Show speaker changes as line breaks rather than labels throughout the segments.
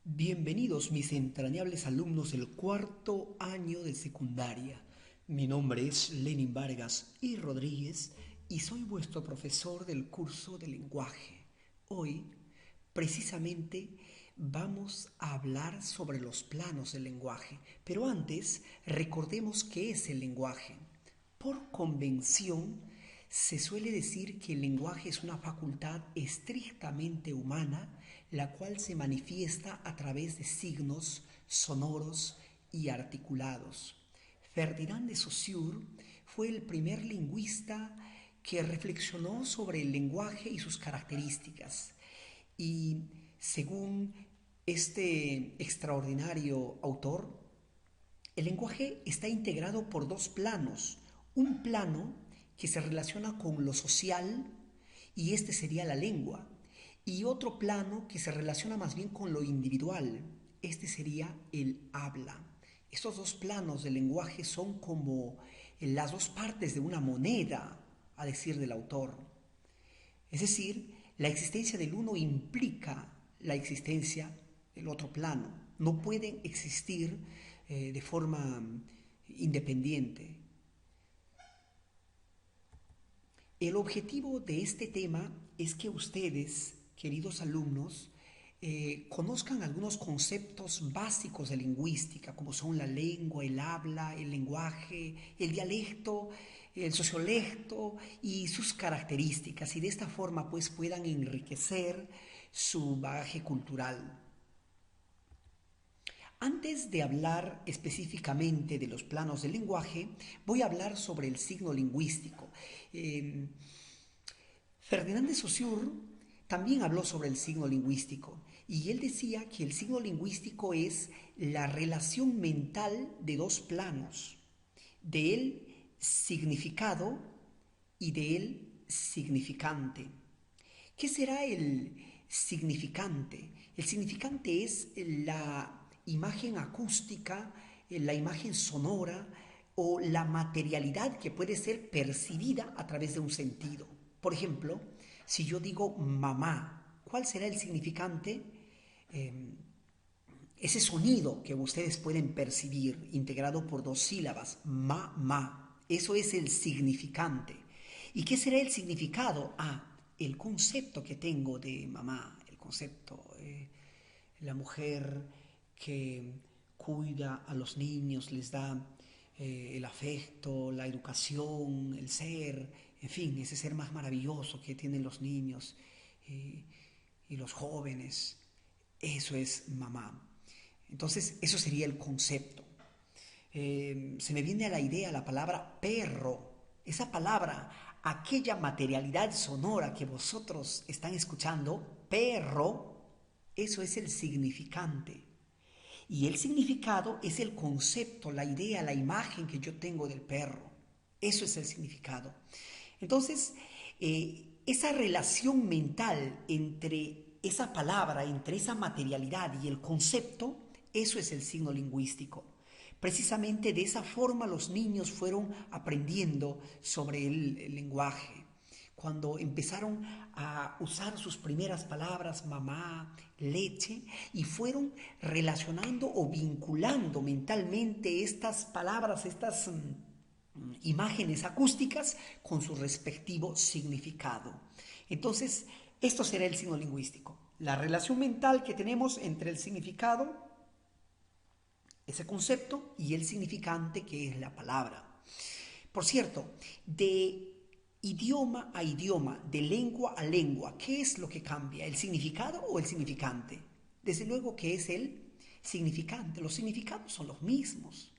Bienvenidos mis entrañables alumnos del cuarto año de secundaria. Mi nombre es Lenin Vargas y Rodríguez y soy vuestro profesor del curso de lenguaje. Hoy, precisamente, vamos a hablar sobre los planos del lenguaje, pero antes recordemos qué es el lenguaje. Por convención, se suele decir que el lenguaje es una facultad estrictamente humana, la cual se manifiesta a través de signos sonoros y articulados. Ferdinand de Saussure fue el primer lingüista que reflexionó sobre el lenguaje y sus características. Y según este extraordinario autor, el lenguaje está integrado por dos planos. Un plano que se relaciona con lo social, y este sería la lengua, y otro plano que se relaciona más bien con lo individual, este sería el habla. Estos dos planos del lenguaje son como las dos partes de una moneda, a decir del autor. Es decir, la existencia del uno implica la existencia del otro plano. No pueden existir de forma independiente. El objetivo de este tema es que ustedes, queridos alumnos, conozcan algunos conceptos básicos de lingüística, como son la lengua, el habla, el lenguaje, el dialecto, el sociolecto y sus características, y de esta forma pues puedan enriquecer su bagaje cultural. Antes de hablar específicamente de los planos del lenguaje, voy a hablar sobre el signo lingüístico. Eh, Ferdinand de Saussure también habló sobre el signo lingüístico y él decía que el signo lingüístico es la relación mental de dos planos, del significado y del significante. ¿Qué será el significante? El significante es la imagen acústica, la imagen sonora o la materialidad que puede ser percibida a través de un sentido. Por ejemplo, si yo digo mamá, ¿cuál será el significante? Eh, Ese sonido que ustedes pueden percibir integrado por dos sílabas, ma, eso es el significante. ¿Y qué será el significado? El concepto que tengo de mamá, el concepto, la mujer que cuida a los niños, les da el afecto, la educación, el ser, en fin, ese ser más maravilloso que tienen los niños eh, y los jóvenes. Eso es mamá. Entonces, eso sería el concepto. Se me viene a la idea la palabra perro. Esa palabra, aquella materialidad sonora que vosotros están escuchando, perro, eso es el significante. Y el significado es el concepto, la idea, la imagen que yo tengo del perro. Eso es el significado. Entonces, esa relación mental entre esa palabra, entre esa materialidad y el concepto, eso es el signo lingüístico. Precisamente de esa forma los niños fueron aprendiendo sobre el lenguaje. Cuando empezaron a usar sus primeras palabras, mamá, leche, y fueron relacionando o vinculando mentalmente estas palabras, estas imágenes acústicas con su respectivo significado. Entonces, esto será el signo lingüístico. La relación mental que tenemos entre el significado, ese concepto, y el significante que es la palabra. Por cierto, de idioma a idioma, de lengua a lengua, ¿qué es lo que cambia? ¿El significado o el significante? Desde luego que es el significante. Los significados son los mismos.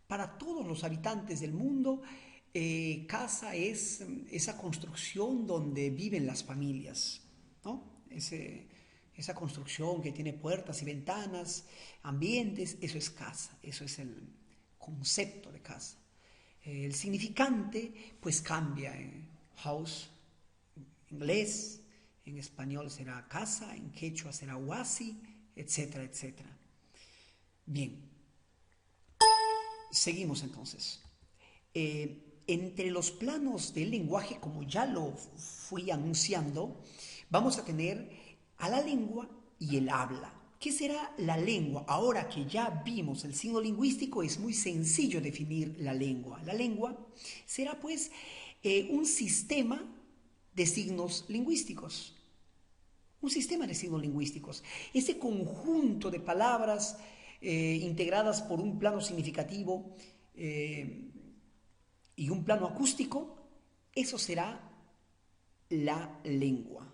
Para todos los habitantes del mundo, casa es esa construcción donde viven las familias, ¿no? Esa construcción que tiene puertas y ventanas, ambientes, eso es casa, eso es el concepto de casa. El significante pues cambia. House en inglés, en español será casa, en quechua será huasi, etcétera, etcétera. Bien, seguimos entonces. Entre los planos del lenguaje, como ya lo fui anunciando, vamos a tener a la lengua y el habla. ¿qué será la lengua? Ahora que ya vimos el signo lingüístico, es muy sencillo definir la lengua. La lengua será pues un sistema de signos lingüísticos. Un sistema de signos lingüísticos. Ese conjunto de palabras integradas por un plano significativo y un plano acústico, eso será la lengua,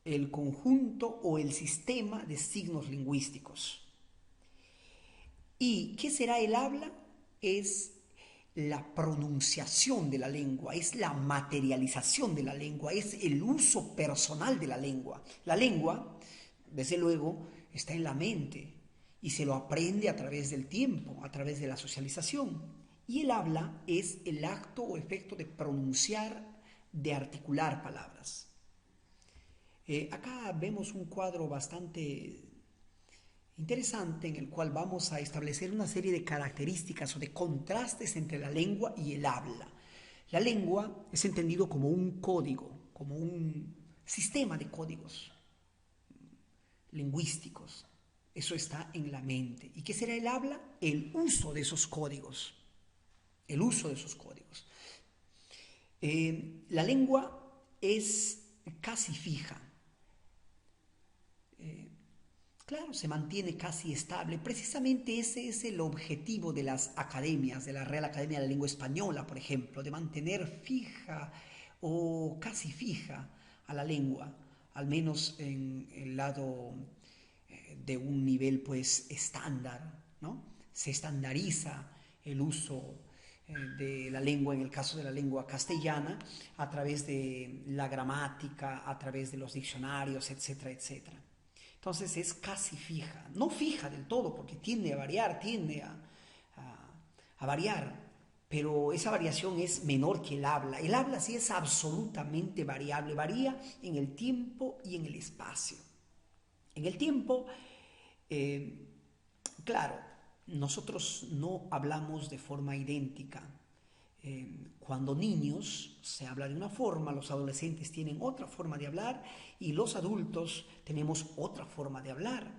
el conjunto o el sistema de signos lingüísticos. ¿Y qué será el habla? Es la pronunciación de la lengua, es la materialización de la lengua, es el uso personal de la lengua. La lengua, desde luego, está en la mente y se lo aprende a través del tiempo, a través de la socialización. Y el habla es el acto o efecto de pronunciar, de articular palabras. Acá vemos un cuadro bastante interesante en el cual vamos a establecer una serie de características o de contrastes entre la lengua y el habla. La lengua es entendido como un código, como un sistema de códigos lingüísticos. Eso está en la mente. ¿Y qué será el habla? El uso de esos códigos. El uso de esos códigos. La lengua es casi fija. Claro, se mantiene casi estable. Precisamente ese es el objetivo de las academias, de la Real Academia de la Lengua Española, por ejemplo, de mantener fija o casi fija a la lengua, al menos en el lado de un nivel pues estándar, ¿no? Se estandariza el uso de la lengua, en el caso de la lengua castellana, a través de la gramática, a través de los diccionarios, etcétera, etcétera. Entonces es casi fija, no fija del todo, porque tiende a variar, tiende a variar, pero esa variación es menor que el habla. El habla sí es absolutamente variable, varía en el tiempo y en el espacio. En el tiempo, claro, nosotros no hablamos de forma idéntica. Cuando niños se habla de una forma, los adolescentes tienen otra forma de hablar y los adultos tenemos otra forma de hablar.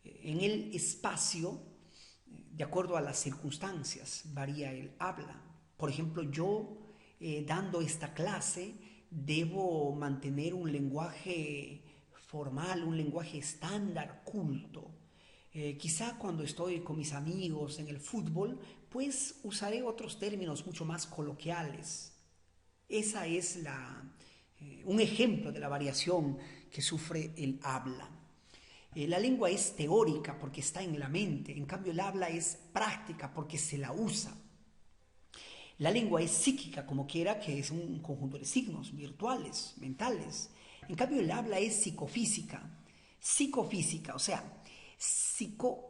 En el espacio, de acuerdo a las circunstancias, varía el habla. Por ejemplo, yo dando esta clase debo mantener un lenguaje formal, un lenguaje estándar, culto. Quizá cuando estoy con mis amigos en el fútbol, pues usaré otros términos mucho más coloquiales. Esa es un ejemplo de la variación que sufre el habla. La lengua es teórica porque está en la mente, en cambio el habla es práctica porque se la usa. La lengua es psíquica, como quiera, que es un conjunto de signos virtuales, mentales. En cambio el habla es psicofísica. Psicofísica, o sea, psico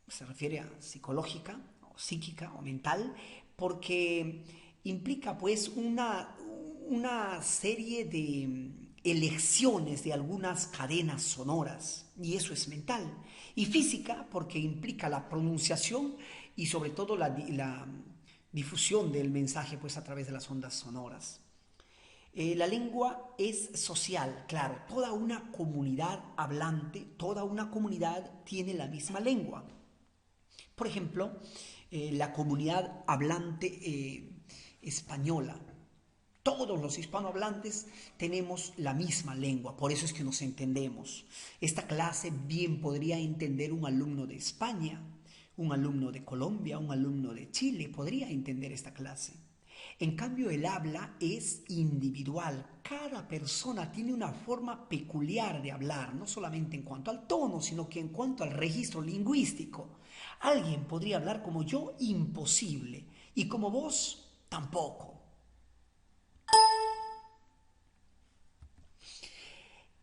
se refiere a psicológica o psíquica o mental, porque implica pues una serie de elecciones de algunas cadenas sonoras, y eso es mental. Y física porque implica la pronunciación y sobre todo la difusión del mensaje pues a través de las ondas sonoras. La lengua es social, claro, toda una comunidad hablante, toda una comunidad tiene la misma lengua. Por ejemplo, la comunidad hablante española, todos los hispanohablantes tenemos la misma lengua, por eso es que nos entendemos. Esta clase bien podría entender un alumno de España, un alumno de Colombia, un alumno de Chile, podría entender esta clase. En cambio, el habla es individual. Cada persona tiene una forma peculiar de hablar, no solamente en cuanto al tono, sino que en cuanto al registro lingüístico. Alguien podría hablar como yo, imposible, y como vos, tampoco.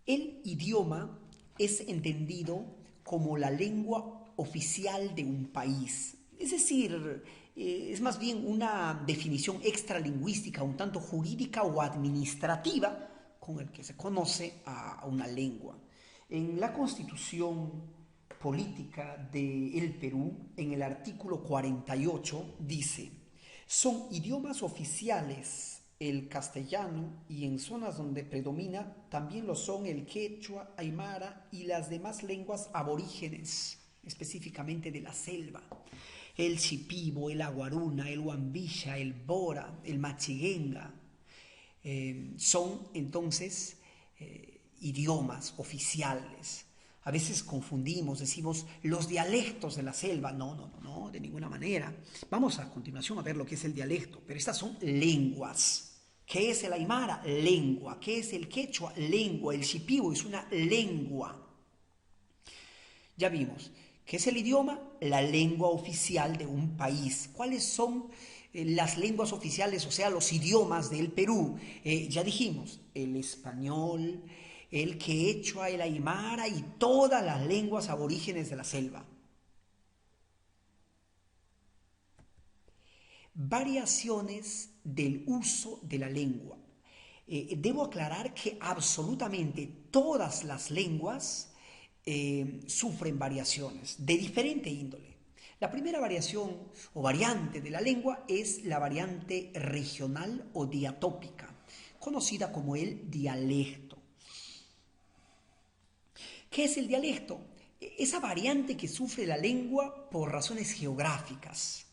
El idioma es entendido como la lengua oficial de un país. Es decir, es más bien una definición extralingüística, un tanto jurídica o administrativa, con el que se conoce a una lengua. En la Constitución Política del Perú, en el artículo 48, dice: son idiomas oficiales el castellano y en zonas donde predomina también lo son el quechua, aymara y las demás lenguas aborígenes, específicamente de la selva. El shipibo, el aguaruna, el huambilla, el bora, el machiguenga, son entonces idiomas oficiales. A veces confundimos, decimos los dialectos de la selva. No, no, no, no, de ninguna manera. Vamos a continuación a ver lo que es el dialecto, pero estas son lenguas. ¿Qué es el aymara? Lengua. ¿Qué es el quechua? Lengua. El shipibo es una lengua. Ya vimos. ¿Qué es el idioma? La lengua oficial de un país. ¿Cuáles son las lenguas oficiales, o sea, los idiomas del Perú? Ya dijimos, el español, el quechua, el aymara y todas las lenguas aborígenes de la selva. Variaciones del uso de la lengua. Debo aclarar que absolutamente todas las lenguas sufren variaciones de diferente índole. La primera variación o variante de la lengua es la variante regional o diatópica, conocida como el dialecto. ¿Qué es el dialecto? Esa variante que sufre la lengua por razones geográficas.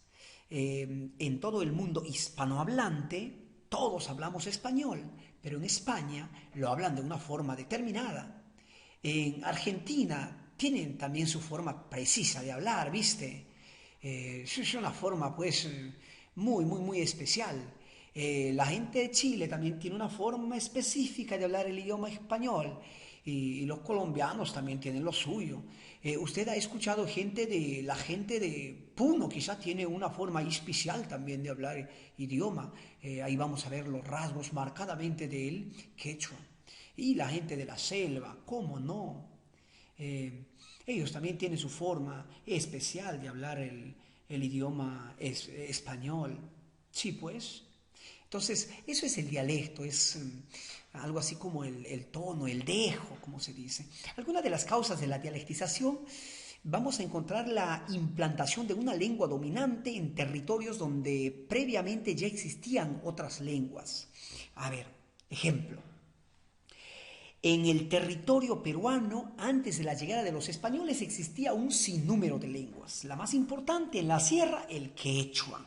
En todo el mundo hispanohablante, todos hablamos español, pero en España lo hablan de una forma determinada. En Argentina tienen también su forma precisa de hablar, ¿viste? Es una forma, pues, muy, muy, muy especial. La gente de Chile también tiene una forma específica de hablar el idioma español y los colombianos también tienen lo suyo. Usted ha escuchado la gente de Puno, quizá tiene una forma especial también de hablar idioma. Ahí vamos a ver los rasgos marcadamente del quechua. Y la gente de la selva, ¿cómo no? Ellos también tienen su forma especial de hablar el idioma español. Sí, pues. Entonces, eso es el dialecto, es algo así como el tono, el dejo, como se dice. Algunas de las causas de la dialectización vamos a encontrar la implantación de una lengua dominante en territorios donde previamente ya existían otras lenguas. A ver, ejemplo. En el territorio peruano, antes de la llegada de los españoles, existía un sinnúmero de lenguas. La más importante en la sierra, el quechua.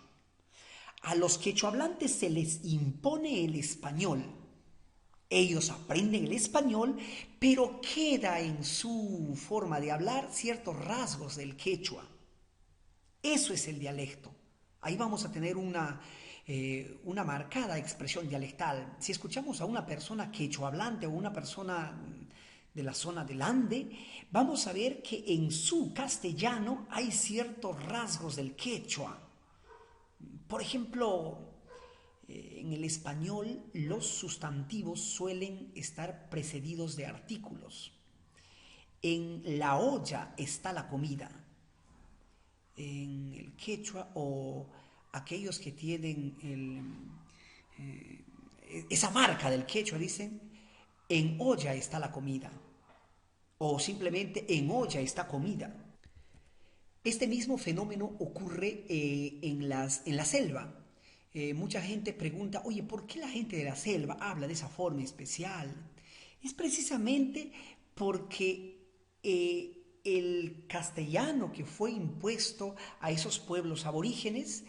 A los quechohablantes se les impone el español. Ellos aprenden el español, pero queda en su forma de hablar ciertos rasgos del quechua. Eso es el dialecto. Ahí vamos a tener una marcada expresión dialectal. Si escuchamos a una persona quechohablante o una persona de la zona del Ande, vamos a ver que en su castellano hay ciertos rasgos del quechua. Por ejemplo, en el español los sustantivos suelen estar precedidos de artículos. En la olla está la comida. En el quechua o aquellos que tienen esa marca del quechua dicen, en olla está la comida. O simplemente en olla está comida. Este mismo fenómeno ocurre en la selva. Mucha gente pregunta, oye, ¿por qué la gente de la selva habla de esa forma especial? Es precisamente porque el castellano que fue impuesto a esos pueblos aborígenes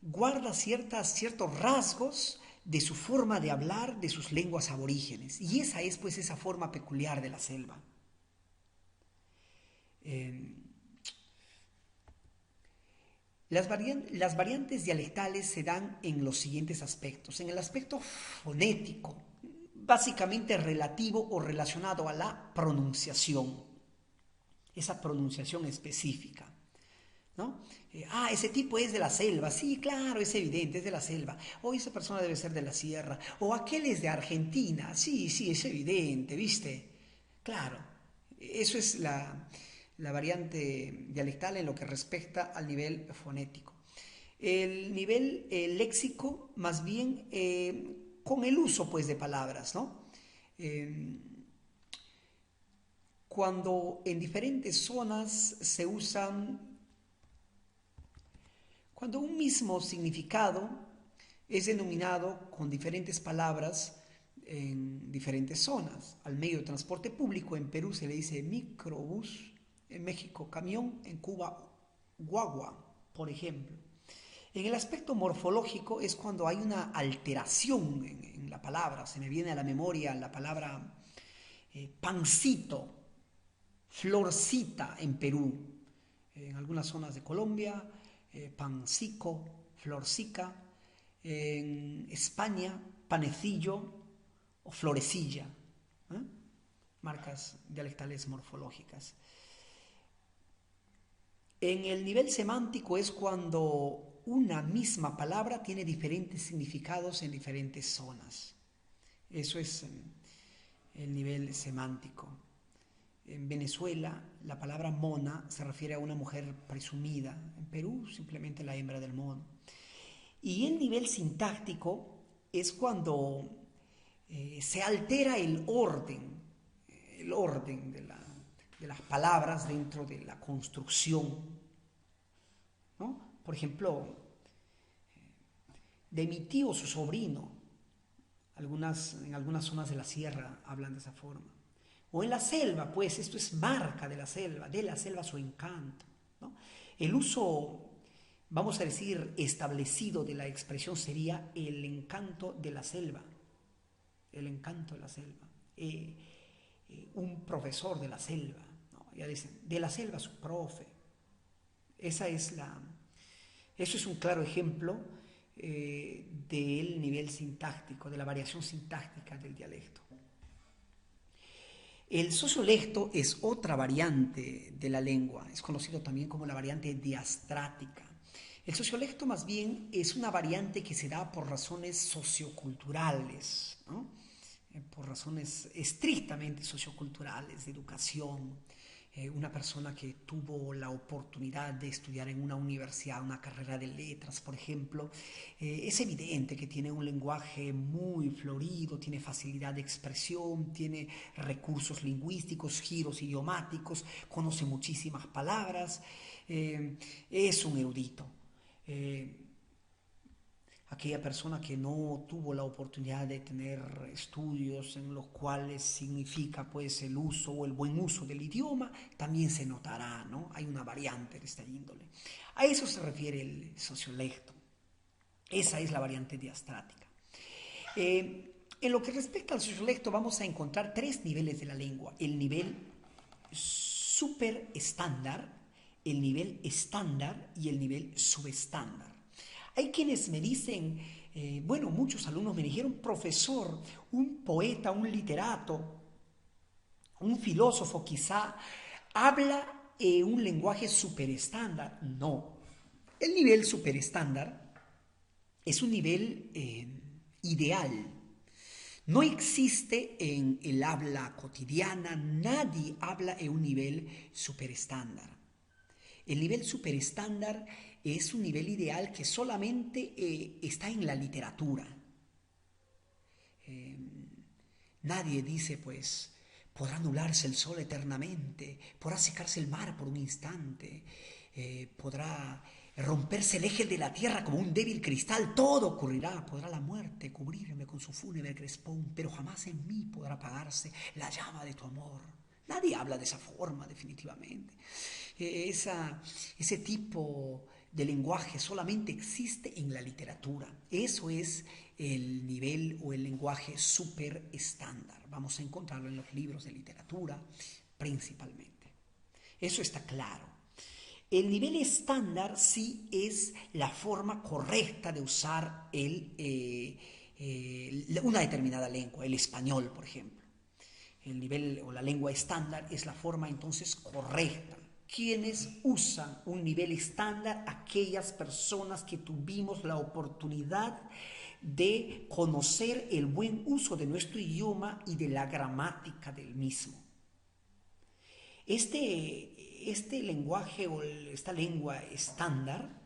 guarda ciertos rasgos de su forma de hablar, de sus lenguas aborígenes. Y esa es pues esa forma peculiar de la selva. Eh, las variantes dialectales se dan en los siguientes aspectos. En el aspecto fonético, básicamente relativo o relacionado a la pronunciación, esa pronunciación específica, ¿no? Ese tipo es de la selva, sí, claro, es evidente, es de la selva. O esa persona debe ser de la sierra. O aquel es de Argentina, sí, sí, es evidente, ¿viste? Claro, eso es la variante dialectal en lo que respecta al nivel fonético. El nivel léxico, más bien con el uso pues de palabras, ¿no? Eh, Cuando en diferentes zonas se usan, cuando un mismo significado es denominado con diferentes palabras en diferentes zonas. Al medio de transporte público en Perú se le dice microbús, en México camión, en Cuba guagua, por ejemplo. En el aspecto morfológico es cuando hay una alteración en la palabra. Se me viene a la memoria la palabra pancito, florcita en Perú, en algunas zonas de Colombia, pancico, florcica, en España, panecillo o florecilla, ¿eh? Marcas dialectales morfológicas. En el nivel semántico es cuando una misma palabra tiene diferentes significados en diferentes zonas. Eso es el nivel semántico. En Venezuela, la palabra mona se refiere a una mujer presumida. En Perú, simplemente la hembra del mono. Y el nivel sintáctico es cuando se altera el orden de las palabras dentro de la construcción, ¿no? Por ejemplo, de mi tío su sobrino, en algunas zonas de la sierra hablan de esa forma. O en la selva, pues esto es marca de la selva su encanto, ¿no? El uso, vamos a decir, establecido de la expresión sería el encanto de la selva, el encanto de la selva. Un profesor de la selva, ¿no? Ya dicen, de la selva su profe. Eso es un claro ejemplo del nivel sintáctico, de la variación sintáctica del dialecto. El sociolecto es otra variante de la lengua, es conocido también como la variante diastrática. El sociolecto más bien es una variante que se da por razones socioculturales, ¿no? Por razones estrictamente socioculturales, de educación. Una persona que tuvo la oportunidad de estudiar en una universidad, una carrera de letras, por ejemplo, es evidente que tiene un lenguaje muy florido, tiene facilidad de expresión, tiene recursos lingüísticos, giros idiomáticos, conoce muchísimas palabras, es un erudito. Aquella persona que no tuvo la oportunidad de tener estudios en los cuales significa pues el uso o el buen uso del idioma, también se notará, ¿no? Hay una variante de esta índole. A eso se refiere el sociolecto. Esa es la variante diastrática. En lo que respecta al sociolecto vamos a encontrar tres niveles de la lengua. El nivel superestándar, el nivel estándar y el nivel subestándar. Hay quienes me dicen, bueno, muchos alumnos me dijeron, profesor, un poeta, un literato, un filósofo quizá, habla un lenguaje superestándar. No, el nivel superestándar es un nivel ideal. No existe en el habla cotidiana, nadie habla en un nivel superestándar. El nivel superestándar es un nivel ideal que solamente está en la literatura. Nadie dice, pues, podrá anularse el sol eternamente, podrá secarse el mar por un instante, podrá romperse el eje de la tierra como un débil cristal, todo ocurrirá, podrá la muerte cubrirme con su fúnebre crespón, pero jamás en mí podrá apagarse la llama de tu amor. Nadie habla de esa forma, definitivamente. Ese tipo de lenguaje solamente existe en la literatura. Eso es el nivel o el lenguaje súper estándar. Vamos a encontrarlo en los libros de literatura principalmente. Eso está claro. El nivel estándar sí es la forma correcta de usar una determinada lengua, el español, por ejemplo. El nivel o la lengua estándar es la forma entonces correcta. ¿Quiénes usan un nivel estándar? Aquellas personas que tuvimos la oportunidad de conocer el buen uso de nuestro idioma y de la gramática del mismo. Este lenguaje o esta lengua estándar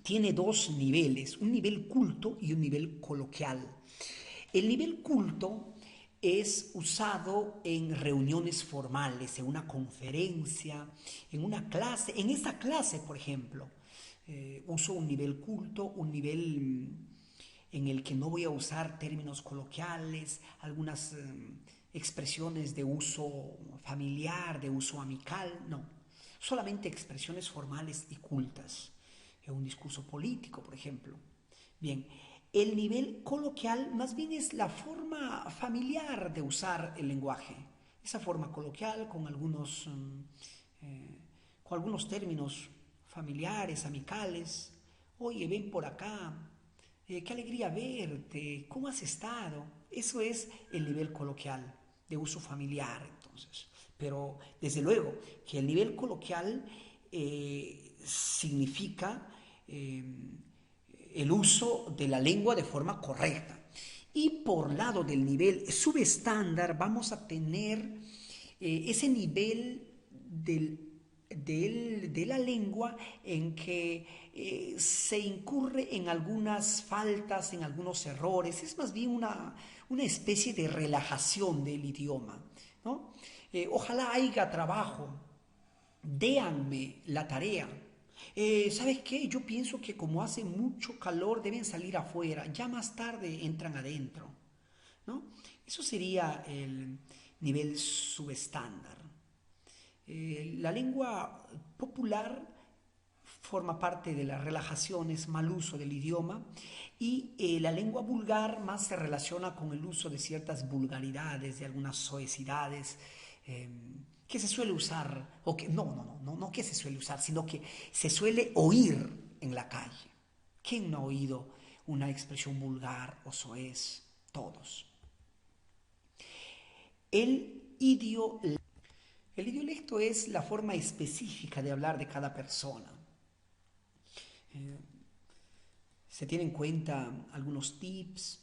tiene dos niveles, un nivel culto y un nivel coloquial. El nivel culto es usado en reuniones formales, en una conferencia, en una clase. En esta clase, por ejemplo, uso un nivel culto, un nivel en el que no voy a usar términos coloquiales, algunas expresiones de uso familiar, de uso amical, no. Solamente expresiones formales y cultas. En un discurso político, por ejemplo. Bien, el nivel coloquial más bien es la forma familiar de usar el lenguaje. Esa forma coloquial con algunos términos familiares, amicales. Oye, ven por acá, qué alegría verte, ¿cómo has estado? Eso es el nivel coloquial de uso familiar, entonces. Pero desde luego que el nivel coloquial significa el uso de la lengua de forma correcta. Y por lado del nivel subestándar vamos a tener ese nivel de la lengua en que se incurre en algunas faltas, en algunos errores. Es más bien una especie de relajación del idioma, ¿no? Ojalá haya trabajo, déanme la tarea. ¿Sabes qué? Yo pienso que como hace mucho calor deben salir afuera, ya más tarde entran adentro, ¿no? Eso sería el nivel subestándar. La lengua popular forma parte de las relajaciones, mal uso del idioma, y la lengua vulgar más se relaciona con el uso de ciertas vulgaridades, de algunas soecidades, que se suele usar, o que no que se suele usar, sino que se suele oír en la calle. ¿Quién no ha oído una expresión vulgar o soez? Todos. El idiolecto. El idiolecto es la forma específica de hablar de cada persona. Se tienen en cuenta algunos tips,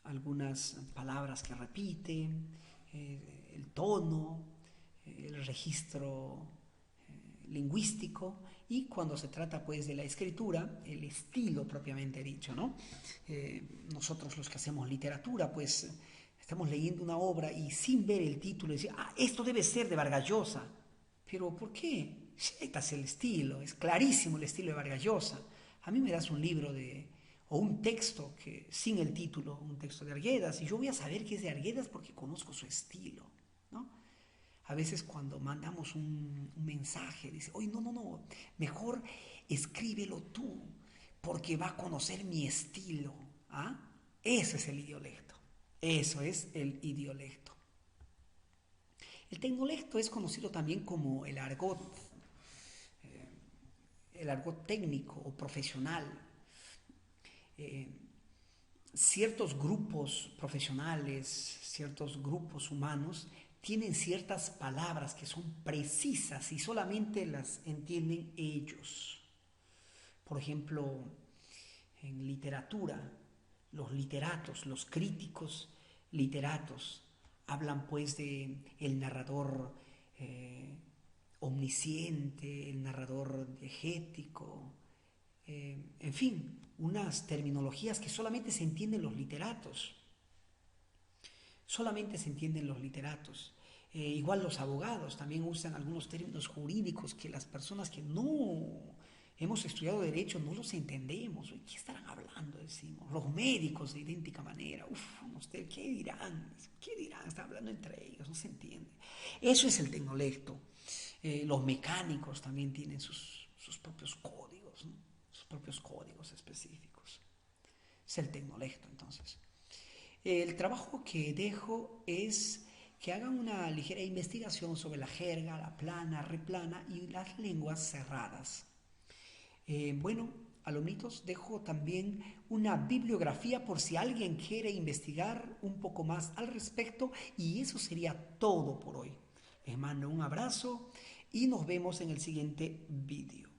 algunas palabras que repite, el tono, el registro lingüístico y cuando se trata pues de la escritura, el estilo propiamente dicho, ¿no? Nosotros los que hacemos literatura pues estamos leyendo una obra y sin ver el título decir, esto debe ser de Vargas Llosa. Pero ¿por qué? Este es el estilo, es clarísimo el estilo de Vargas Llosa. A mí me das un libro o un texto que sin el título, un texto de Arguedas, y yo voy a saber que es de Arguedas porque conozco su estilo, ¿no? A veces cuando mandamos un mensaje, dice, oye, no, mejor escríbelo tú, porque va a conocer mi estilo. ¿Ah? Ese es el idiolecto. Eso es el idiolecto. El tecnolecto es conocido también como el argot técnico o profesional. Ciertos grupos profesionales, ciertos grupos humanos tienen ciertas palabras que son precisas y solamente las entienden ellos. Por ejemplo, en literatura, los literatos, los críticos literatos, hablan pues de el narrador omnisciente, el narrador diegético, en fin, unas terminologías que solamente se entienden los literatos. Solamente se entienden los literatos. Igual los abogados también usan algunos términos jurídicos que las personas que no hemos estudiado derecho no los entendemos. ¿Qué estarán hablando? Decimos. Los médicos de idéntica manera. ¿Usted qué dirán? ¿Qué dirán? Están hablando entre ellos, no se entiende. Eso es el tecnolecto. Los mecánicos también tienen sus propios códigos, ¿no? Sus propios códigos específicos. Es el tecnolecto, entonces. El trabajo que dejo es que hagan una ligera investigación sobre la jerga, la plana, replana y las lenguas cerradas. Bueno, alumnitos, dejo también una bibliografía por si alguien quiere investigar un poco más al respecto y eso sería todo por hoy. Les mando un abrazo y nos vemos en el siguiente vídeo.